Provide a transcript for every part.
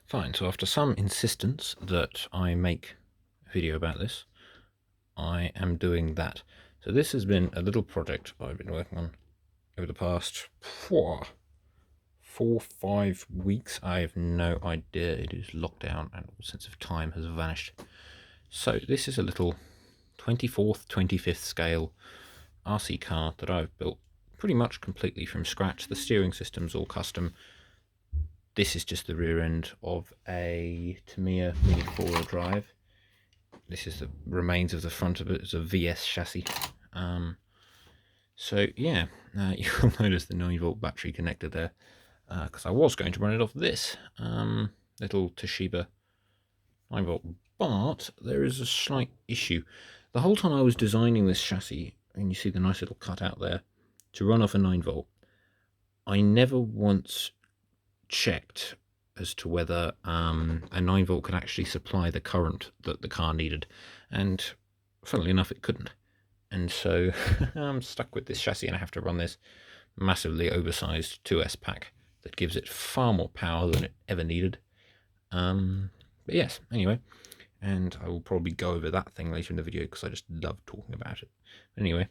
Fine, so after some insistence that I make a video about this, I am doing that. So this has been a little project I've been working on over the past 4-5 weeks. I have no idea. It is lockdown and all sense of time has vanished. So this is a little 24th, 25th scale RC car that I've built pretty much completely from scratch. The steering system's all custom. This is just the rear end of a Tamiya Mini 4-wheel drive. This is the remains of the front of it. It's a VS chassis. So yeah, you'll notice the 9-volt battery connector there, because I was going to run it off this little Toshiba 9-volt, but there is a slight issue. The whole time I was designing this chassis, and you see the nice little cutout there, to run off a 9-volt, I never once checked as to whether a 9-volt could actually supply the current that the car needed, and funnily enough it couldn't. And so I'm stuck with this chassis and I have to run this massively oversized 2S pack that gives it far more power than it ever needed. But yes, anyway, and I will probably go over that thing later in the video because I just love talking about it. Anyway,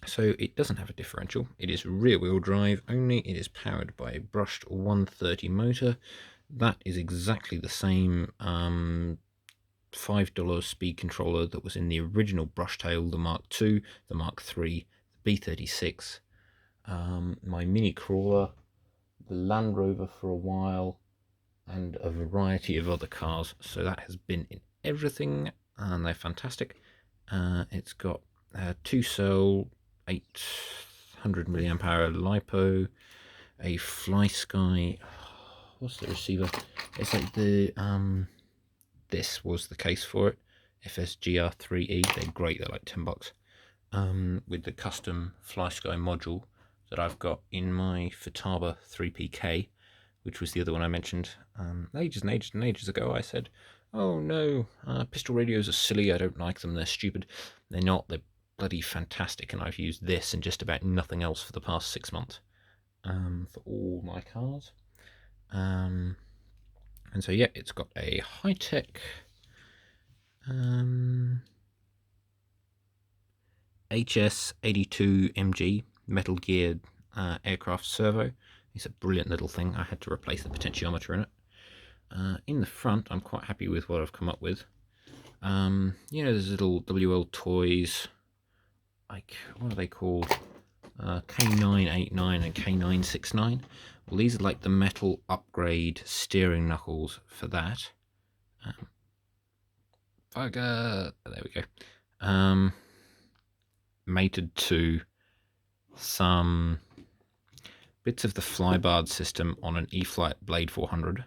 so it doesn't have a differential. It is rear-wheel drive only. It is powered by a brushed 130 motor. That is exactly the same $5 speed controller that was in the original Brushtail, the Mark II, the Mark III, the B36, my Mini Crawler, the Land Rover for a while, and a variety of other cars. So that has been in everything, and they're fantastic. It's got a 2-cell 800 milliamp hour LiPo, a FlySky. What's the receiver? It's like the this was the case for it. FSGR3E. They're great. They're like $10. With the custom FlySky module that I've got in my Futaba 3PK, which was the other one I mentioned ages and ages and ages ago. I said, "Oh no, pistol radios are silly. I don't like them. They're stupid." They're not. They're bloody fantastic, and I've used this and just about nothing else for the past 6 months for all my cars. And so yeah, it's got a high-tech HS82MG metal geared aircraft servo. It's a brilliant little thing. I had to replace the potentiometer in it. In the front, I'm quite happy with what I've come up with. There's little WL toys, like, what are they called? K989 and K969. Well, these are like the metal upgrade steering knuckles for that. There we go. Mated to some bits of the flybarred system on an E-flite Blade 400.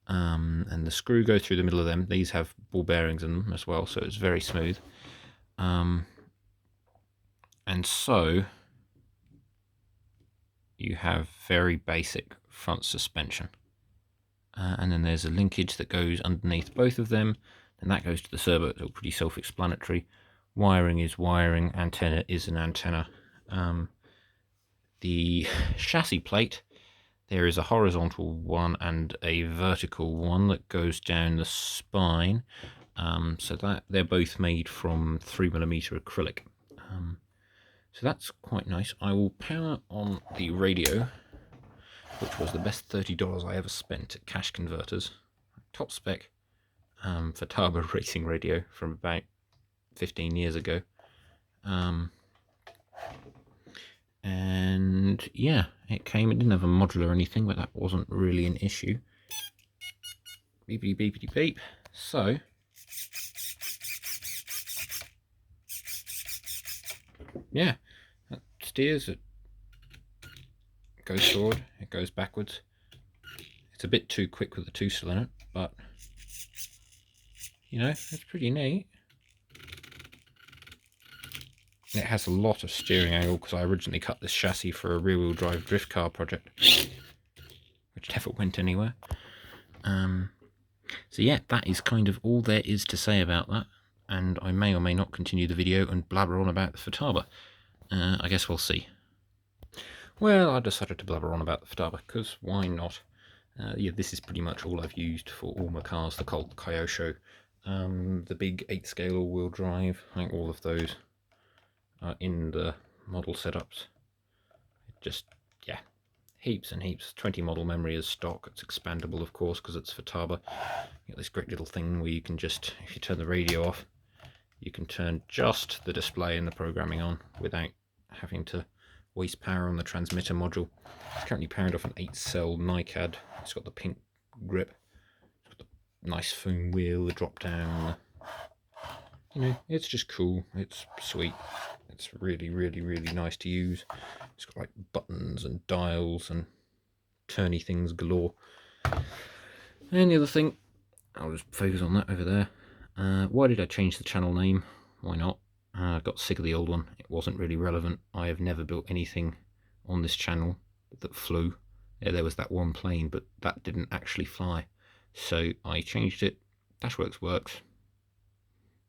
And the screw goes through the middle of them. These have ball bearings in them as well, so it's very smooth. And so you have very basic front suspension. And then there's a linkage that goes underneath both of them, and that goes to the servo. It's all pretty self-explanatory. Wiring is wiring, antenna is an antenna. The chassis plate, there is a horizontal one and a vertical one that goes down the spine. So that they're both made from 3mm acrylic. So that's quite nice. I will power on the radio, which was the best $30 I ever spent at Cash Converters. Top spec Futaba racing radio from about 15 years ago. And yeah, it didn't have a module or anything, but that wasn't really an issue. Beepity beepity beep. So yeah, that steers, it goes forward, it goes backwards. It's a bit too quick with the 2-cell in it, but it's pretty neat. It has a lot of steering angle because I originally cut this chassis for a rear-wheel drive drift car project, which never went anywhere. So yeah, that is kind of all there is to say about that, and I may or may not continue the video and blabber on about the Futaba. I guess we'll see. Well, I decided to blabber on about the Futaba, because why not? Yeah, this is pretty much all I've used for all my cars. The Colt, the Kyosho, the big 8-scale all-wheel drive. I think all of those are in the model setups. Just, yeah, heaps and heaps. 20 model memory is stock. It's expandable, of course, because it's Futaba. You got this great little thing where you can just, if you turn the radio off, you can turn just the display and the programming on without having to waste power on the transmitter module. It's currently powered off an 8-cell NiCad. It's got the pink grip, it's got the nice foam wheel, the drop down. You know, it's just cool. It's sweet. It's really, really, really nice to use. It's got like buttons and dials and turny things galore. And the other thing, I'll just focus on that over there. Why did I change the channel name? Why not? I got sick of the old one. It wasn't really relevant. I have never built anything on this channel that flew. Yeah, there was that one plane, but that didn't actually fly. So I changed it. Dashworks works.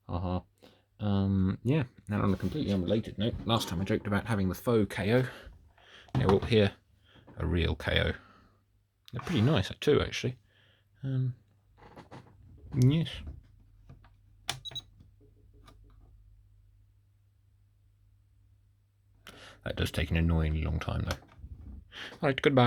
Yeah, and on a completely unrelated note, last time I joked about having the faux KO. Yeah, well, here, a real KO. They're pretty nice too, actually. Yes. That does take an annoyingly long time, though. Alright, goodbye.